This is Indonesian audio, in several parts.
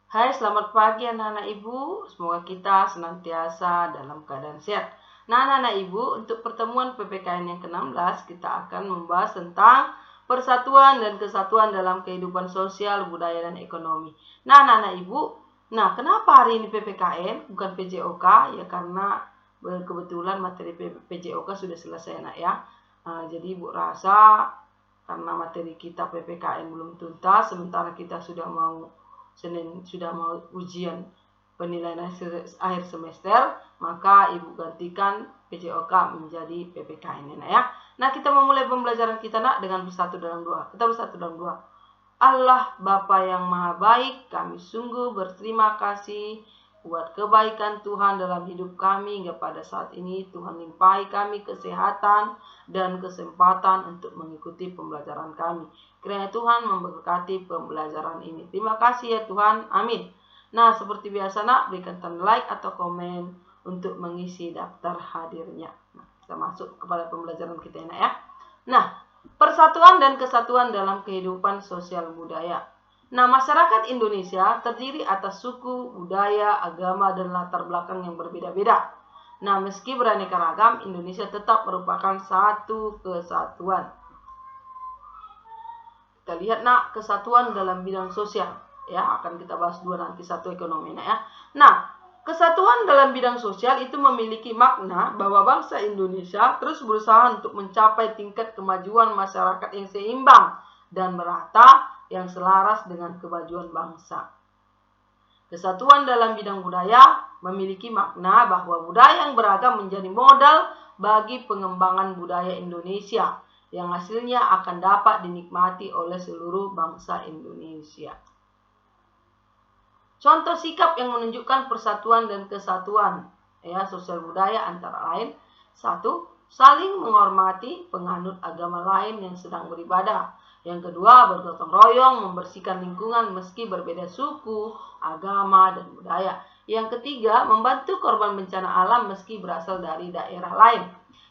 Hai, selamat pagi anak-anak ibu. Semoga kita senantiasa dalam keadaan sehat. Nah, anak-anak ibu, untuk pertemuan PPKN yang ke-16, kita akan membahas tentang persatuan dan kesatuan dalam kehidupan sosial, budaya, dan ekonomi. Nah, anak-anak ibu, kenapa hari ini PPKN, bukan PJOK? Ya, karena kebetulan materi PJOK sudah selesai, nak ya. Jadi ibu rasa karena materi kita PPKN belum tuntas, sementara kita sudah mau ujian penilaian akhir semester, maka ibu gantikan PJOK menjadi PPKN ya. Nah, kita memulai pembelajaran kita nak dengan bersatu dalam doa. Kita bersatu dalam doa. Allah Bapa yang Maha Baik, kami sungguh berterima kasih buat kebaikan Tuhan dalam hidup kami hingga pada saat ini. Tuhan limpahi kami kesehatan dan kesempatan untuk mengikuti pembelajaran kami. Kiranya Tuhan memberkati pembelajaran ini. Terima kasih ya Tuhan. Amin. Nah, seperti biasa nak, berikan tanda like atau komen untuk mengisi daftar hadirnya. Nah, kita masuk kepada pembelajaran kita ya. Nah, persatuan dan kesatuan dalam kehidupan sosial budaya. Nah, masyarakat Indonesia terdiri atas suku, budaya, agama, dan latar belakang yang berbeda-beda. Nah, meski beraneka ragam, Indonesia tetap merupakan satu kesatuan. Kita lihat nak, kesatuan dalam bidang sosial. Ya, akan kita bahas dua nanti, satu ekonomi nak ya. Nah, kesatuan dalam bidang sosial itu memiliki makna bahwa bangsa Indonesia terus berusaha untuk mencapai tingkat kemajuan masyarakat yang seimbang dan merata yang selaras dengan kemajuan bangsa. Kesatuan dalam bidang budaya memiliki makna bahwa budaya yang beragam menjadi modal bagi pengembangan budaya Indonesia yang hasilnya akan dapat dinikmati oleh seluruh bangsa Indonesia. Contoh sikap yang menunjukkan persatuan dan kesatuan sosial budaya antara lain: 1. Saling menghormati penganut agama lain yang sedang beribadah. Yang kedua, bergotong royong membersihkan lingkungan meski berbeda suku, agama, dan budaya. Yang ketiga, membantu korban bencana alam meski berasal dari daerah lain.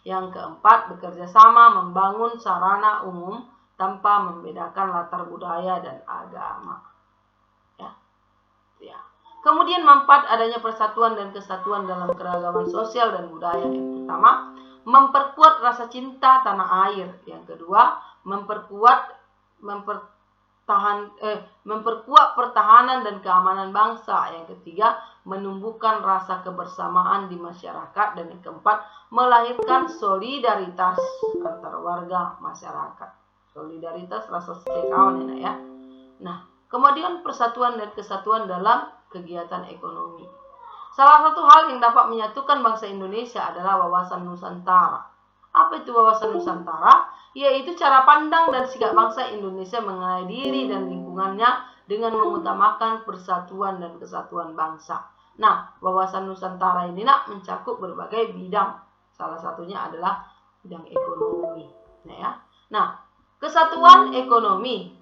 Yang keempat, bekerja sama membangun sarana umum tanpa membedakan latar budaya dan agama. Ya. Kemudian manfaat adanya persatuan dan kesatuan dalam keragaman sosial dan budaya. Yang pertama, memperkuat rasa cinta tanah air. Yang kedua, memperkuat pertahanan dan keamanan bangsa. Yang ketiga, menumbuhkan rasa kebersamaan di masyarakat. Dan yang keempat, melahirkan solidaritas antar warga masyarakat. Solidaritas, rasa sekawan ya. Nah, kemudian persatuan dan kesatuan dalam kegiatan ekonomi. Salah satu hal yang dapat menyatukan bangsa Indonesia adalah wawasan Nusantara. Apa itu wawasan Nusantara? Yaitu cara pandang dan sikap bangsa Indonesia mengenai diri dan lingkungannya dengan mengutamakan persatuan dan kesatuan bangsa. Nah, wawasan Nusantara ini mencakup berbagai bidang. Salah satunya adalah bidang ekonomi. Nah, kesatuan ekonomi.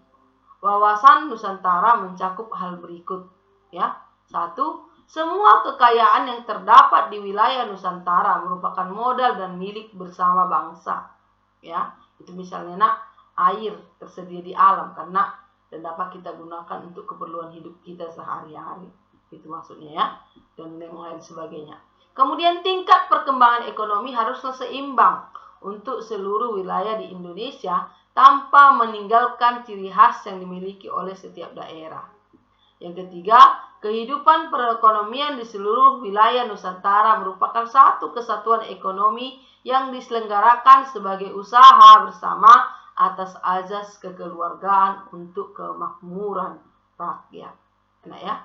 Wawasan Nusantara mencakup hal berikut ya. 1. Semua kekayaan yang terdapat di wilayah Nusantara merupakan modal dan milik bersama bangsa. Ya, itu misalnya air tersedia di alam karena dan dapat kita gunakan untuk keperluan hidup kita sehari-hari. Itu maksudnya ya, dan yang lain sebagainya. Kemudian tingkat perkembangan ekonomi haruslah seimbang untuk seluruh wilayah di Indonesia tanpa meninggalkan ciri khas yang dimiliki oleh setiap daerah. Yang ketiga, kehidupan perekonomian di seluruh wilayah Nusantara merupakan satu kesatuan ekonomi yang diselenggarakan sebagai usaha bersama atas azas kekeluargaan untuk kemakmuran rakyat. Nah ya,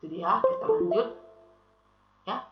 itu dia, kita lanjut. Ya.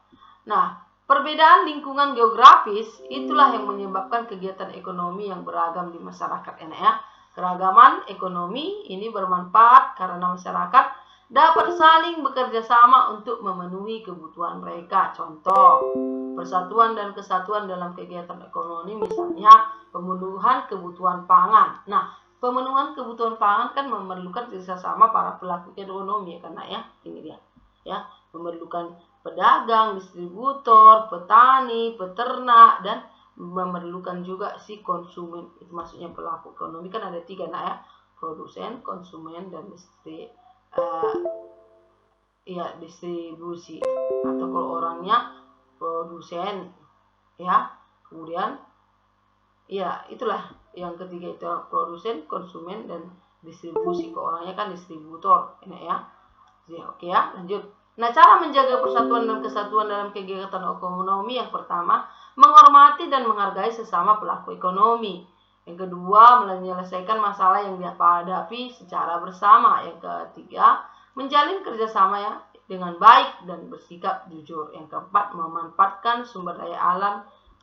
Nah, perbedaan lingkungan geografis itulah yang menyebabkan kegiatan ekonomi yang beragam di masyarakat ya. Keragaman ekonomi ini bermanfaat karena masyarakat dapat saling bekerja sama untuk memenuhi kebutuhan mereka. Contoh, persatuan dan kesatuan dalam kegiatan ekonomi misalnya pemenuhan kebutuhan pangan. Nah, pemenuhan kebutuhan pangan kan memerlukan kerjasama para pelaku ekonomi ya karena ya, ini dia. Ya, memerlukan pedagang, distributor, petani, peternak, dan memerlukan juga si konsumen. Itu maksudnya pelaku ekonomi kan ada 3 ya, produsen, konsumen, dan ya distribusi, atau kalau orangnya produsen, ya. Kemudian ya itulah yang ketiga itu, produsen, konsumen, dan distribusi. Ke orangnya kan distributor, ini ya. Jadi, oke ya, lanjut. Nah, cara menjaga persatuan dan kesatuan dalam kegiatan ekonomi, yang pertama, menghormati dan menghargai sesama pelaku ekonomi. Yang kedua, menyelesaikan masalah yang dihadapi secara bersama. Yang ketiga, menjalin kerjasama ya dengan baik dan bersikap jujur. Yang keempat, memanfaatkan sumber daya alam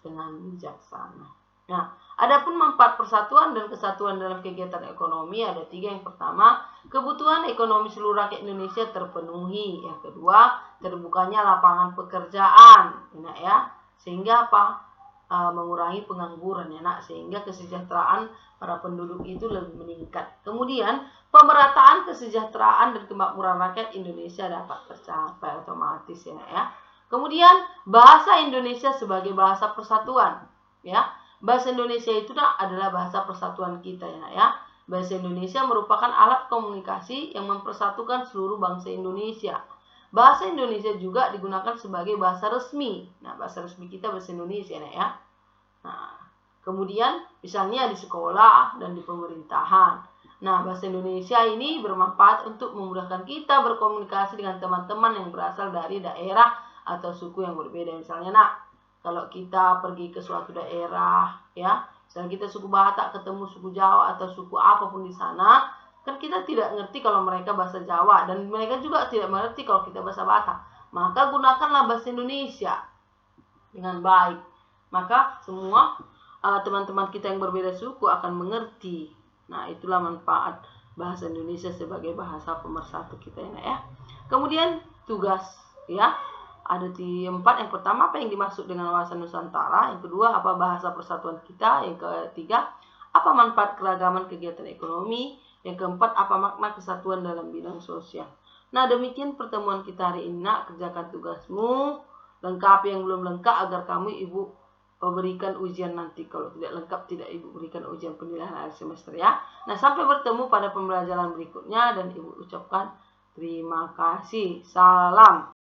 dengan bijaksana. Nah, adapun manfaat persatuan dan kesatuan dalam kegiatan ekonomi ada 3. Yang pertama, kebutuhan ekonomi seluruh rakyat Indonesia terpenuhi. Yang kedua, terbukanya lapangan pekerjaan, enak ya, sehingga apa? Mengurangi pengangguran ya nak, sehingga kesejahteraan para penduduk itu lebih meningkat. Kemudian pemerataan kesejahteraan dan kemakmuran rakyat Indonesia dapat tercapai otomatis ya nak ya. Kemudian bahasa Indonesia sebagai bahasa persatuan ya. Bahasa Indonesia itu adalah bahasa persatuan kita ya nak ya. Bahasa Indonesia merupakan alat komunikasi yang mempersatukan seluruh bangsa Indonesia. Bahasa Indonesia juga digunakan sebagai bahasa resmi. Nah, bahasa resmi kita bahasa Indonesia ya. Nah, kemudian misalnya di sekolah dan di pemerintahan. Nah, bahasa Indonesia ini bermanfaat untuk memudahkan kita berkomunikasi dengan teman-teman yang berasal dari daerah atau suku yang berbeda. Misalnya, kalau kita pergi ke suatu daerah, ya, misalnya kita suku Batak ketemu suku Jawa atau suku apapun di sana, kan kita tidak ngerti kalau mereka bahasa Jawa, dan mereka juga tidak mengerti kalau kita bahasa Batak. Maka gunakanlah bahasa Indonesia dengan baik. Maka semua teman-teman kita yang berbeda suku akan mengerti. Nah, itulah manfaat bahasa Indonesia sebagai bahasa pemersatu kita ya. Kemudian tugas ya. Ada 4. Yang pertama, apa yang dimaksud dengan wawasan Nusantara? Yang kedua, apa bahasa persatuan kita? Yang ketiga, apa manfaat keragaman kegiatan ekonomi? Yang keempat, apa makna kesatuan dalam bidang sosial? Nah, demikian pertemuan kita hari ini. Kerjakan tugasmu, lengkapi yang belum lengkap agar kamu Ibu berikan ujian nanti. Kalau tidak lengkap, tidak Ibu berikan ujian penilaian akhir semester ya. Nah, sampai bertemu pada pembelajaran berikutnya, dan Ibu ucapkan terima kasih. Salam.